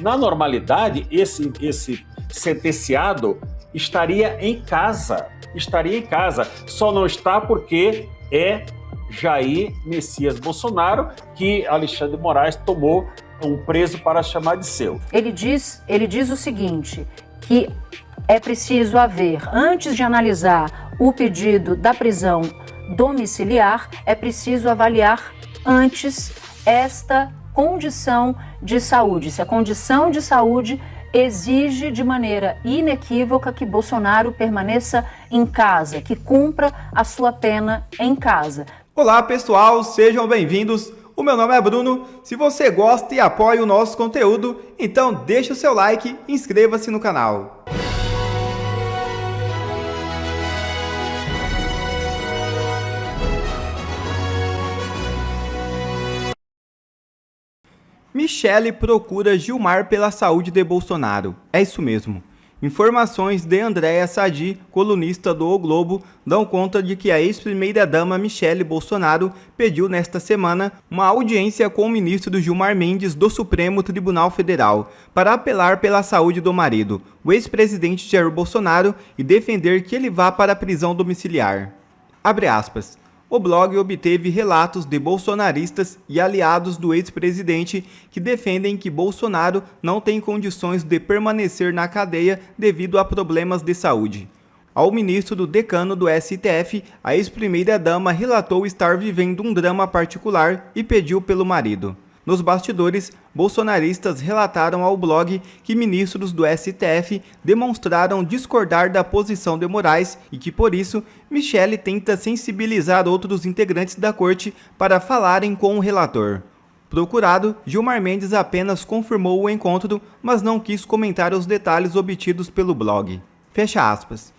Na normalidade, esse sentenciado estaria em casa, só não está porque é Jair Messias Bolsonaro, que Alexandre de Moraes tomou um preso para chamar de seu. Ele diz o seguinte, que é preciso haver, antes de analisar o pedido da prisão domiciliar, é preciso avaliar antes esta condição de saúde. Se a condição de saúde exige de maneira inequívoca que Bolsonaro permaneça em casa, que cumpra a sua pena em casa. Olá pessoal, sejam bem-vindos. O meu nome é Bruno. Se você gosta e apoia o nosso conteúdo, então deixa o seu like e inscreva-se no canal. Michele procura Gilmar pela saúde de Bolsonaro. É isso mesmo. Informações de Andréa Sadi, colunista do O Globo, dão conta de que a ex-primeira-dama Michele Bolsonaro pediu nesta semana uma audiência com o ministro Gilmar Mendes do Supremo Tribunal Federal para apelar pela saúde do marido, o ex-presidente Jair Bolsonaro, e defender que ele vá para a prisão domiciliar. Abre aspas. O blog obteve relatos de bolsonaristas e aliados do ex-presidente que defendem que Bolsonaro não tem condições de permanecer na cadeia devido a problemas de saúde. Ao ministro do decano do STF, a ex-primeira-dama relatou estar vivendo um drama particular e pediu pelo marido. Nos bastidores, bolsonaristas relataram ao blog que ministros do STF demonstraram discordar da posição de Moraes e que, por isso, Michele tenta sensibilizar outros integrantes da corte para falarem com o relator. Procurado, Gilmar Mendes apenas confirmou o encontro, mas não quis comentar os detalhes obtidos pelo blog. Fecha aspas.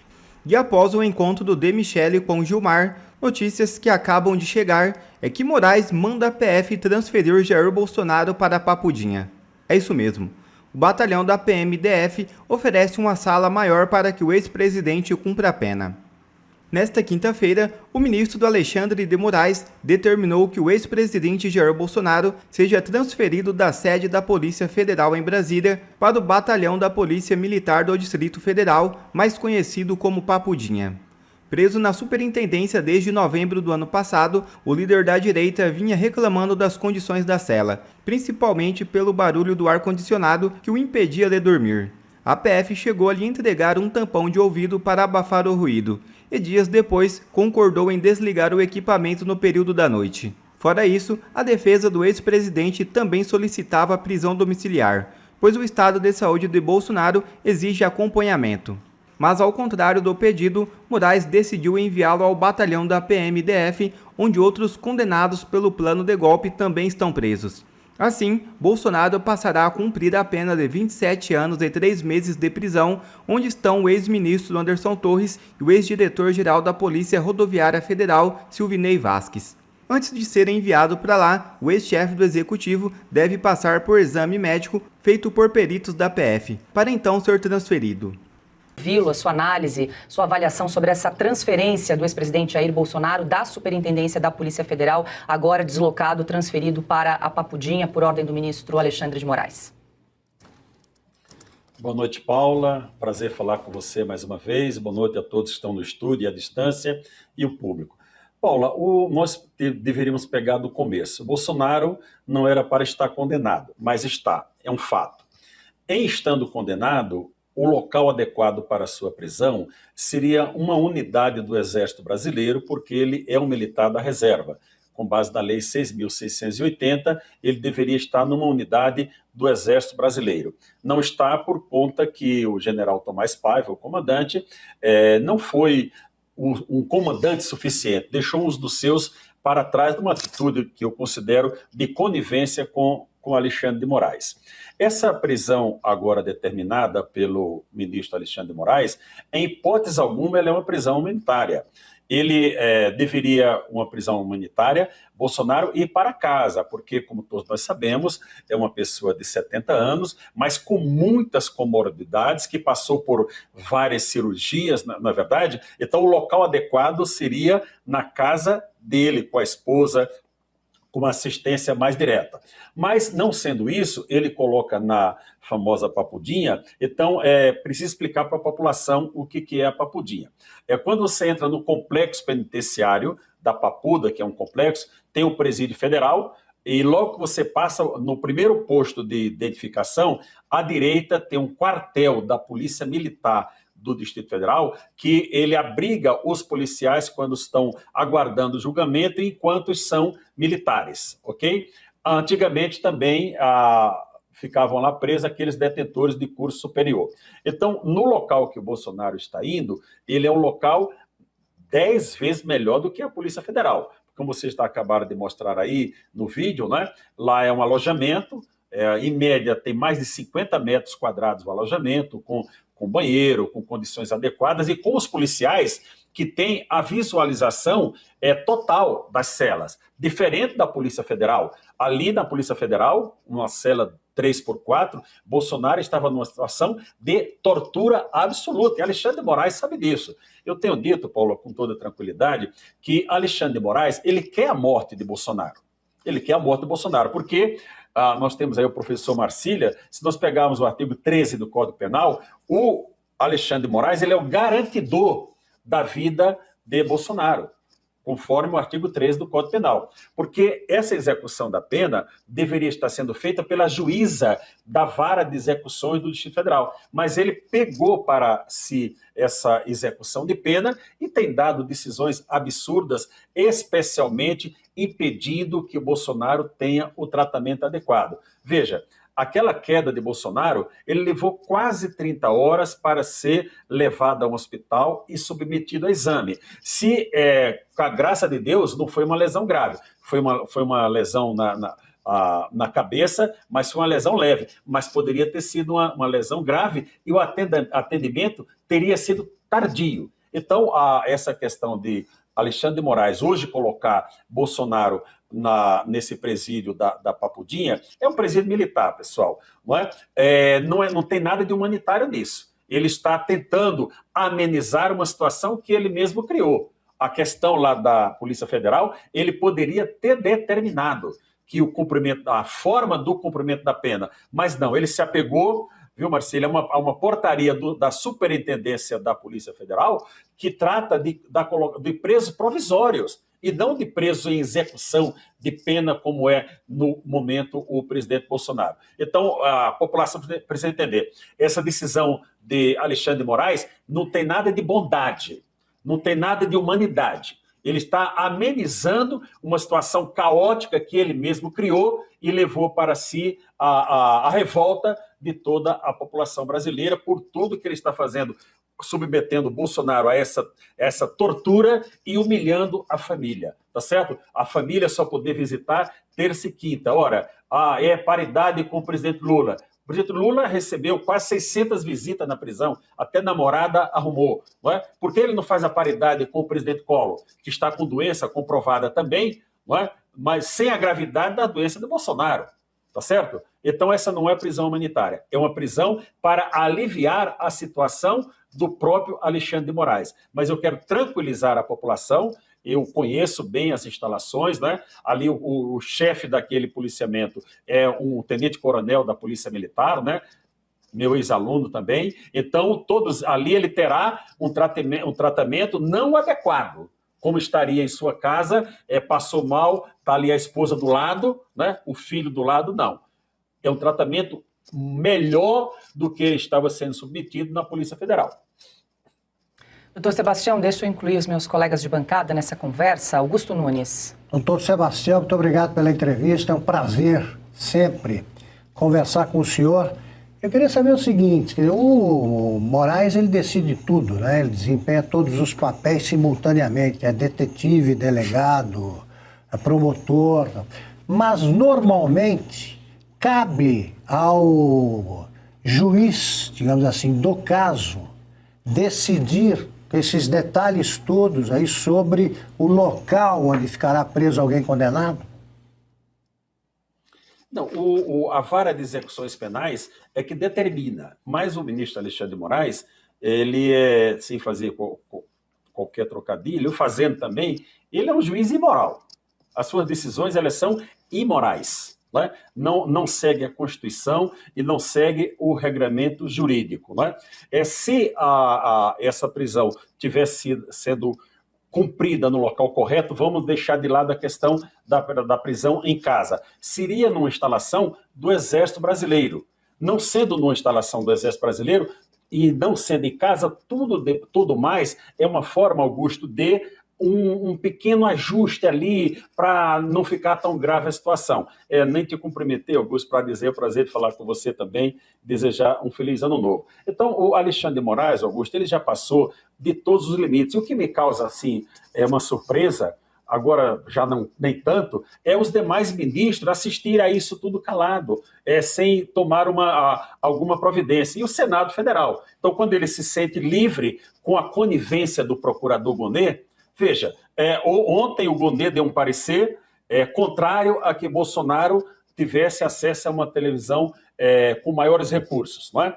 E após o encontro de Michele com Gilmar, notícias que acabam de chegar é que Moraes manda a PF transferir Jair Bolsonaro para Papudinha. É isso mesmo. O batalhão da PMDF oferece uma sala maior para que o ex-presidente cumpra a pena. Nesta quinta-feira, o ministro Alexandre de Moraes determinou que o ex-presidente Jair Bolsonaro seja transferido da sede da Polícia Federal em Brasília para o batalhão da Polícia Militar do Distrito Federal, mais conhecido como Papudinha. Preso na superintendência desde novembro do ano passado, o líder da direita vinha reclamando das condições da cela, principalmente pelo barulho do ar-condicionado que o impedia de dormir. A PF chegou a lhe entregar um tampão de ouvido para abafar o ruído, e dias depois concordou em desligar o equipamento no período da noite. Fora isso, a defesa do ex-presidente também solicitava a prisão domiciliar, pois o estado de saúde de Bolsonaro exige acompanhamento. Mas, ao contrário do pedido, Moraes decidiu enviá-lo ao batalhão da PMDF, onde outros condenados pelo plano de golpe também estão presos. Assim, Bolsonaro passará a cumprir a pena de 27 anos e 3 meses de prisão, onde estão o ex-ministro Anderson Torres e o ex-diretor-geral da Polícia Rodoviária Federal, Silvinei Vasquez. Antes de ser enviado para lá, o ex-chefe do executivo deve passar por exame médico feito por peritos da PF, para então ser transferido. A sua análise, sua avaliação sobre essa transferência do ex-presidente Jair Bolsonaro da Superintendência da Polícia Federal, agora deslocado, transferido para a Papudinha por ordem do ministro Alexandre de Moraes. Boa noite, Paula. Prazer falar com você mais uma vez. Boa noite a todos que estão no estúdio, à distância e o público. Paula, nós deveríamos pegar do começo. Bolsonaro não era para estar condenado, mas está, é um fato. Em estando condenado, o local adequado para a sua prisão seria uma unidade do Exército Brasileiro, porque ele é um militar da reserva. Com base na Lei 6.680, ele deveria estar numa unidade do Exército Brasileiro. Não está por conta que o general Tomás Paiva, o comandante, não foi um comandante suficiente, deixou uns dos seus para trás de uma atitude que eu considero de conivência com Alexandre de Moraes. Essa prisão agora determinada pelo ministro Alexandre de Moraes, em hipótese alguma, ela é uma prisão humanitária. Ele deveria, uma prisão humanitária, Bolsonaro ir para casa, porque, como todos nós sabemos, é uma pessoa de 70 anos, mas com muitas comorbidades, que passou por várias cirurgias, na verdade. Então, o local adequado seria na casa dele, com a esposa, com uma assistência mais direta. Mas, não sendo isso, ele coloca na famosa papudinha. Então, preciso explicar para a população o que é a papudinha. É quando você entra no complexo penitenciário da Papuda, que é um complexo, tem o presídio federal, e logo que você passa no primeiro posto de identificação, à direita tem um quartel da Polícia Militar do Distrito Federal, que ele abriga os policiais quando estão aguardando o julgamento, enquanto são militares, ok? Antigamente também ficavam lá presos aqueles detentores de curso superior. Então, no local que o Bolsonaro está indo, ele é um local 10 vezes melhor do que a Polícia Federal. Como vocês acabaram de mostrar aí no vídeo, né? Lá é um alojamento, em média tem mais de 50 metros quadrados o alojamento, com banheiro, com condições adequadas e com os policiais que têm a visualização total das celas, diferente da Polícia Federal. Ali na Polícia Federal, uma cela 3x4, Bolsonaro estava numa situação de tortura absoluta, e Alexandre de Moraes sabe disso. Eu tenho dito, Paulo, com toda tranquilidade, que Alexandre de Moraes, ele quer a morte de Bolsonaro. Ele quer a morte de Bolsonaro, porque nós temos aí o professor Marcília, se nós pegarmos o artigo 13 do Código Penal, o Alexandre de Moraes, ele é o garantidor da vida de Bolsonaro, conforme o artigo 13 do Código Penal. Porque essa execução da pena deveria estar sendo feita pela juíza da Vara de Execuções do Distrito Federal. Mas ele pegou para si essa execução de pena e tem dado decisões absurdas, especialmente impedindo que o Bolsonaro tenha o tratamento adequado. Veja, aquela queda de Bolsonaro, ele levou quase 30 horas para ser levado a um hospital e submetido a exame. Se, com a graça de Deus, não foi uma lesão grave, foi uma lesão na cabeça, mas foi uma lesão leve, mas poderia ter sido uma lesão grave e o atendimento teria sido tardio. Então, essa questão de Alexandre de Moraes hoje colocar Bolsonaro nesse presídio da Papudinha, é um presídio militar, pessoal, não tem nada de humanitário nisso. Ele está tentando amenizar uma situação que ele mesmo criou. A questão lá da Polícia Federal, ele poderia ter determinado que a forma do cumprimento da pena, mas não, ele se apegou, viu, Marcelo, a uma portaria da Superintendência da Polícia Federal que trata de presos provisórios e não de presos em execução de pena, como é no momento o presidente Bolsonaro. Então, a população precisa entender, essa decisão de Alexandre de Moraes não tem nada de bondade, não tem nada de humanidade. Ele está amenizando uma situação caótica que ele mesmo criou e levou para si a revolta de toda a população brasileira por tudo que ele está fazendo, submetendo Bolsonaro a essa tortura e humilhando a família, tá certo? A família só poder visitar terça e quinta. Ora, é paridade com o presidente Lula. O presidente Lula recebeu quase 600 visitas na prisão, até namorada arrumou. Não é? Por que ele não faz a paridade com o presidente Collor, que está com doença comprovada também, não é? Mas sem a gravidade da doença do Bolsonaro? Tá certo? Então essa não é prisão humanitária, é uma prisão para aliviar a situação do próprio Alexandre de Moraes. Mas eu quero tranquilizar a população, eu conheço bem as instalações, né? Ali o chefe daquele policiamento é um tenente-coronel da Polícia Militar, né? Meu ex-aluno também. Então, todos ali ele terá um tratamento não adequado, como estaria em sua casa, passou mal, está ali a esposa do lado, né? O filho do lado, não. É um tratamento melhor do que estava sendo submetido na Polícia Federal. Doutor Sebastião, deixa eu incluir os meus colegas de bancada nessa conversa. Augusto Nunes. Doutor Sebastião, muito obrigado pela entrevista. É um prazer sempre conversar com o senhor. Eu queria saber o seguinte, o Moraes ele decide tudo, né? Ele desempenha todos os papéis simultaneamente, é detetive, delegado, é promotor, mas normalmente cabe ao juiz, digamos assim, do caso, decidir esses detalhes todos aí sobre o local onde ficará preso alguém condenado? Não, a vara de execuções penais é que determina, mas o ministro Alexandre de Moraes, ele sem fazer qualquer trocadilho, fazendo também, ele é um juiz imoral. As suas decisões, elas são imorais. Né? Não segue a Constituição e não segue o regramento jurídico. Né? Se essa prisão tivesse sendo cumprida no local correto, vamos deixar de lado a questão da prisão em casa. Seria numa instalação do Exército Brasileiro. Não sendo numa instalação do Exército Brasileiro e não sendo em casa, tudo mais é uma forma, Augusto, de um pequeno ajuste ali para não ficar tão grave a situação. Nem te cumprimentei, Augusto, para dizer o prazer de falar com você também, desejar um feliz ano novo. Então, o Alexandre de Moraes, Augusto, ele já passou de todos os limites. E o que me causa, assim, uma surpresa, agora já nem tanto, é os demais ministros assistirem a isso tudo calado, sem tomar alguma providência. E o Senado Federal. Então, quando ele se sente livre com a conivência do procurador Gonê, veja, ontem o Gonê deu um parecer contrário a que Bolsonaro tivesse acesso a uma televisão com maiores recursos. Não é?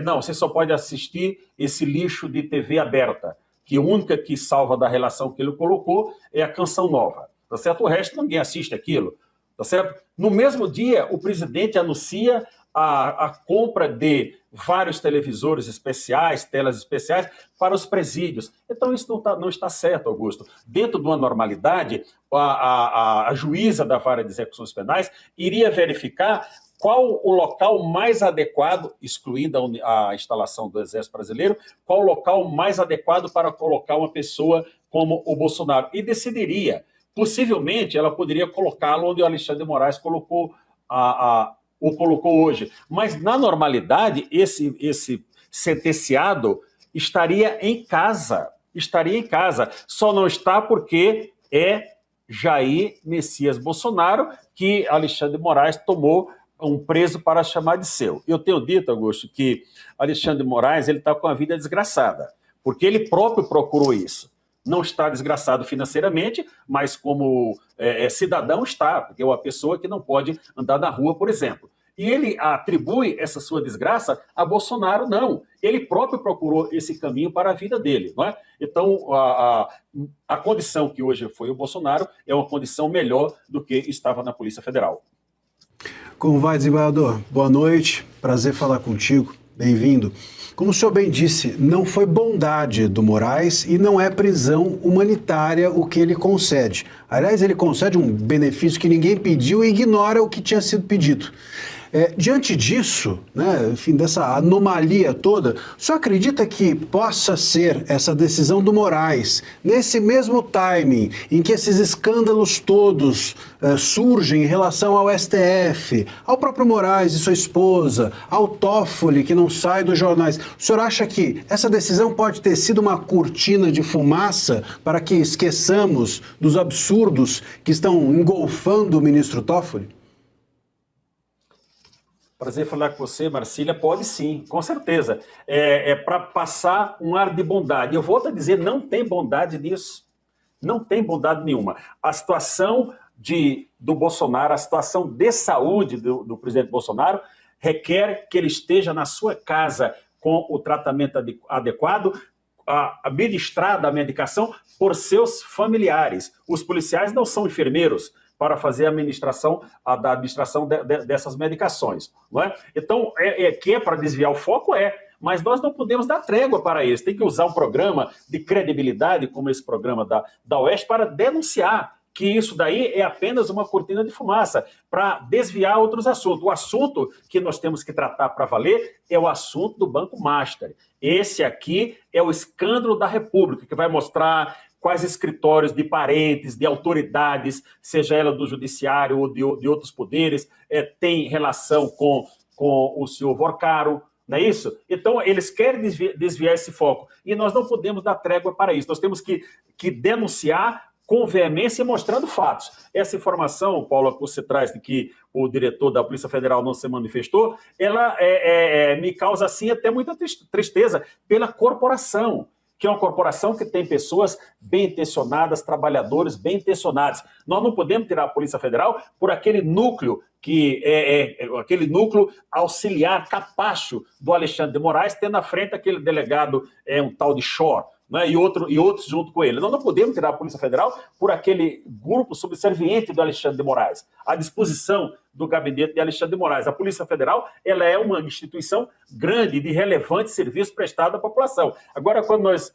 Não, você só pode assistir esse lixo de TV aberta, que a única que salva da relação que ele colocou é a Canção Nova. Tá certo? O resto ninguém assiste aquilo. Tá certo? No mesmo dia, o presidente anuncia a compra de vários televisores especiais, telas especiais para os presídios. Então isso não está certo, Augusto. Dentro de uma normalidade, a juíza da Vara de Execuções Penais iria verificar qual o local mais adequado, excluída a instalação do Exército Brasileiro, qual o local mais adequado para colocar uma pessoa como o Bolsonaro. E decidiria. Possivelmente, ela poderia colocá-lo onde o Alexandre de Moraes colocou hoje. Mas, na normalidade, esse sentenciado estaria em casa. Só não está porque é Jair Messias Bolsonaro que Alexandre de Moraes tomou um preso para chamar de seu. Eu tenho dito, Augusto, que Alexandre de Moraes está com a vida desgraçada, porque ele próprio procurou isso. Não está desgraçado financeiramente, mas como cidadão está, porque é uma pessoa que não pode andar na rua, por exemplo. E ele atribui essa sua desgraça a Bolsonaro, não. Ele próprio procurou esse caminho para a vida dele. Não é? Então, a condição que hoje foi o Bolsonaro é uma condição melhor do que estava na Polícia Federal. Como vai, desembargador? Boa noite, prazer falar contigo, bem-vindo. Como o senhor bem disse, não foi bondade do Moraes e não é prisão humanitária o que ele concede. Aliás, ele concede um benefício que ninguém pediu e ignora o que tinha sido pedido. Diante disso, né, enfim, dessa anomalia toda, o senhor acredita que possa ser essa decisão do Moraes, nesse mesmo timing em que esses escândalos todos surgem em relação ao STF, ao próprio Moraes e sua esposa, ao Toffoli, que não sai dos jornais, o senhor acha que essa decisão pode ter sido uma cortina de fumaça para que esqueçamos dos absurdos que estão engolfando o ministro Toffoli? Prazer falar com você, Marcília. Pode sim, com certeza. Para passar um ar de bondade. Eu volto a dizer, não tem bondade nisso. Não tem bondade nenhuma. A situação do Bolsonaro, a situação de saúde do presidente Bolsonaro, requer que ele esteja na sua casa com o tratamento adequado, administrada a medicação por seus familiares. Os policiais não são enfermeiros para fazer a administração dessas medicações. Não é? Então, que é para desviar o foco, mas nós não podemos dar trégua para eles. Tem que usar um programa de credibilidade, como esse programa da Oeste, para denunciar que isso daí é apenas uma cortina de fumaça, para desviar outros assuntos. O assunto que nós temos que tratar para valer é o assunto do Banco Master. Esse aqui é o escândalo da República, que vai mostrar quais escritórios de parentes, de autoridades, seja ela do judiciário ou de outros poderes, tem relação com o senhor Vorcaro, não é isso? Então, eles querem desviar esse foco. E nós não podemos dar trégua para isso. Nós temos que denunciar com veemência e mostrando fatos. Essa informação, Paula, que você traz de que o diretor da Polícia Federal não se manifestou, ela me causa, assim, até muita tristeza pela corporação, que é uma corporação que tem pessoas bem intencionadas, trabalhadores bem intencionados. Nós não podemos tirar a Polícia Federal por aquele núcleo que aquele núcleo auxiliar capacho do Alexandre de Moraes, tendo à frente aquele delegado, um tal de Shor. né, e outros junto com ele. Nós não podemos tirar a Polícia Federal por aquele grupo subserviente do Alexandre de Moraes, à disposição do gabinete de Alexandre de Moraes. A Polícia Federal, ela é uma instituição grande, de relevante serviço prestado à população. Agora, quando nós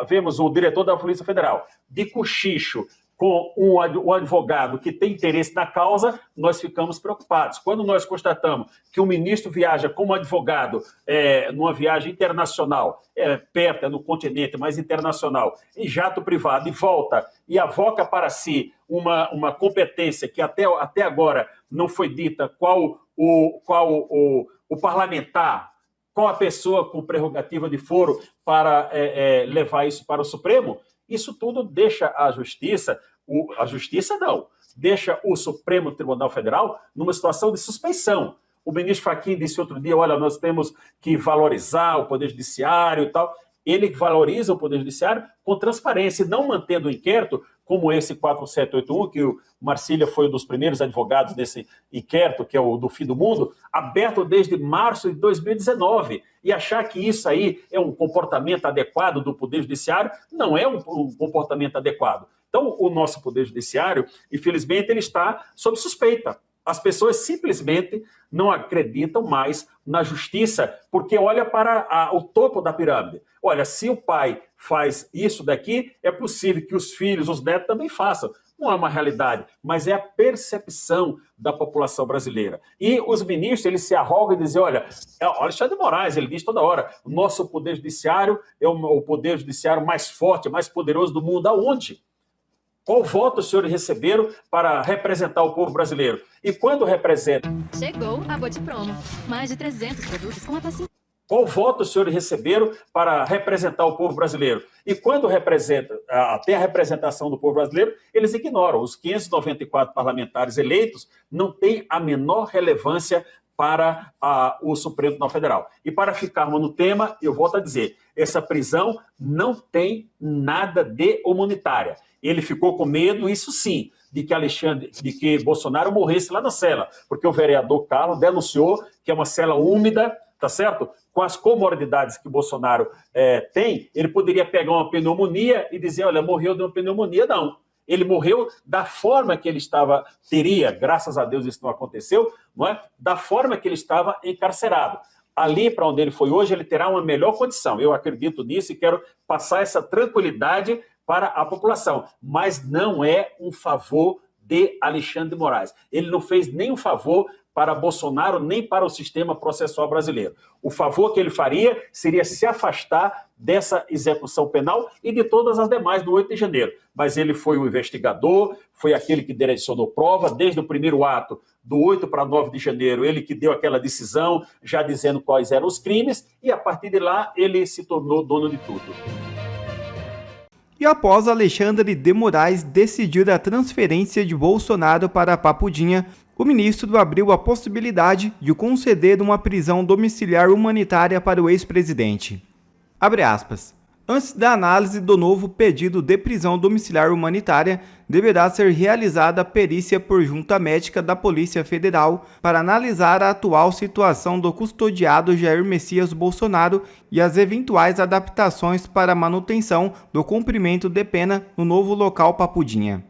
vemos o diretor da Polícia Federal de cochicho com um advogado que tem interesse na causa, nós ficamos preocupados. Quando nós constatamos que o ministro viaja como advogado numa viagem internacional, perto, no continente, mas internacional, em jato privado, e volta e avoca para si uma competência que até agora não foi dita qual o parlamentar, qual a pessoa com prerrogativa de foro para levar isso para o Supremo, isso tudo deixa a justiça não, deixa o Supremo Tribunal Federal numa situação de suspeição. O ministro Fachin disse outro dia, olha, nós temos que valorizar o Poder Judiciário e tal. Ele valoriza o Poder Judiciário com transparência, e não mantendo o inquérito, como esse 4781, que o Marcília foi um dos primeiros advogados desse inquérito, que é o do fim do mundo, aberto desde março de 2019. E achar que isso aí é um comportamento adequado do Poder Judiciário, não é um comportamento adequado. Então, o nosso Poder Judiciário, infelizmente, ele está sob suspeita. As pessoas simplesmente não acreditam mais na justiça, porque olha para o topo da pirâmide. Olha, se o pai faz isso daqui, é possível que os filhos, os netos também façam. Não é uma realidade, mas é a percepção da população brasileira. E os ministros, eles se arrogam e dizem, olha, Alexandre de Moraes, ele diz toda hora, o nosso Poder Judiciário é o Poder Judiciário mais forte, mais poderoso do mundo. Aonde? Qual voto os senhores receberam para representar o povo brasileiro? E quando representa... Chegou a Boti Promo. Mais de 300 produtos com a facilidade. Qual voto os senhores receberam para representar o povo brasileiro? E quando representa, até a representação do povo brasileiro, eles ignoram. Os 594 parlamentares eleitos não têm a menor relevância para o Supremo Tribunal Federal. E para ficarmos no tema, eu volto a dizer, essa prisão não tem nada de humanitária. Ele ficou com medo, isso sim, de que Bolsonaro morresse lá na cela, porque o vereador Carlos denunciou que é uma cela úmida, tá certo? Com as comorbidades que Bolsonaro tem, ele poderia pegar uma pneumonia e dizer, olha, morreu de uma pneumonia. Não. Ele morreu da forma que ele teria, graças a Deus isso não aconteceu, não é? Da forma que ele estava encarcerado. Ali para onde ele foi hoje, ele terá uma melhor condição. Eu acredito nisso e quero passar essa tranquilidade para a população. Mas não é um favor de Alexandre de Moraes. Ele não fez nenhum favor para Bolsonaro, nem para o sistema processual brasileiro. O favor que ele faria seria se afastar dessa execução penal e de todas as demais do 8 de janeiro. Mas ele foi o investigador, foi aquele que direcionou prova, desde o primeiro ato, do 8 para 9 de janeiro, ele que deu aquela decisão, já dizendo quais eram os crimes, e a partir de lá ele se tornou dono de tudo. E após Alexandre de Moraes decidir a transferência de Bolsonaro para Papudinha, o ministro abriu a possibilidade de conceder uma prisão domiciliar humanitária para o ex-presidente. Abre aspas. Antes da análise do novo pedido de prisão domiciliar humanitária, deverá ser realizada a perícia por junta médica da Polícia Federal para analisar a atual situação do custodiado Jair Messias Bolsonaro e as eventuais adaptações para a manutenção do cumprimento de pena no novo local Papudinha.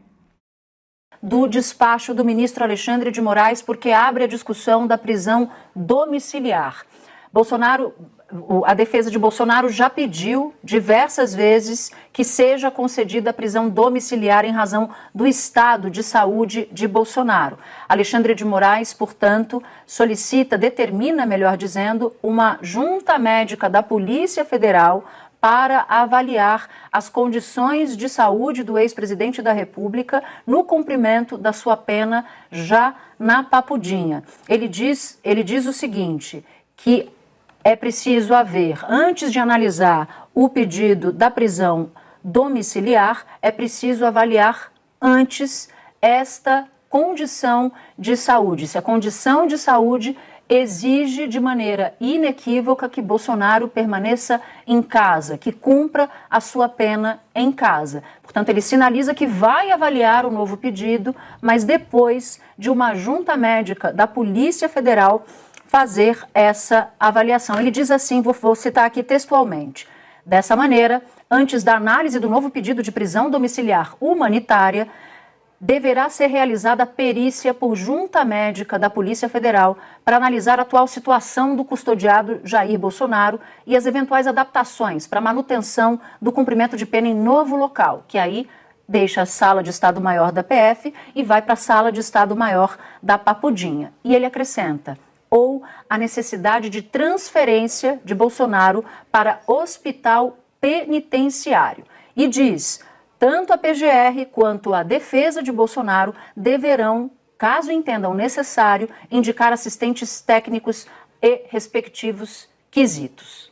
Do despacho do ministro Alexandre de Moraes, porque abre a discussão da prisão domiciliar. A defesa de Bolsonaro já pediu diversas vezes que seja concedida a prisão domiciliar em razão do estado de saúde de Bolsonaro. Alexandre de Moraes, portanto, determina, melhor dizendo, uma junta médica da Polícia Federal para avaliar as condições de saúde do ex-presidente da República no cumprimento da sua pena já na Papudinha. Ele diz o seguinte, que é preciso haver, antes de analisar o pedido da prisão domiciliar, é preciso avaliar antes esta condição de saúde. Se a condição de saúde exige de maneira inequívoca que Bolsonaro permaneça em casa, que cumpra a sua pena em casa. Portanto, ele sinaliza que vai avaliar o novo pedido, mas depois de uma junta médica da Polícia Federal fazer essa avaliação. Ele diz assim, vou citar aqui textualmente: Dessa maneira, antes da análise do novo pedido de prisão domiciliar humanitária, deverá ser realizada a perícia por junta médica da Polícia Federal para analisar a atual situação do custodiado Jair Bolsonaro e as eventuais adaptações para manutenção do cumprimento de pena em novo local, que aí deixa a Sala de Estado-Maior da PF e vai para a Sala de Estado-Maior da Papudinha. E ele acrescenta: ou a necessidade de transferência de Bolsonaro para hospital penitenciário. E diz: tanto a PGR quanto a defesa de Bolsonaro deverão, caso entendam necessário, indicar assistentes técnicos e respectivos quesitos.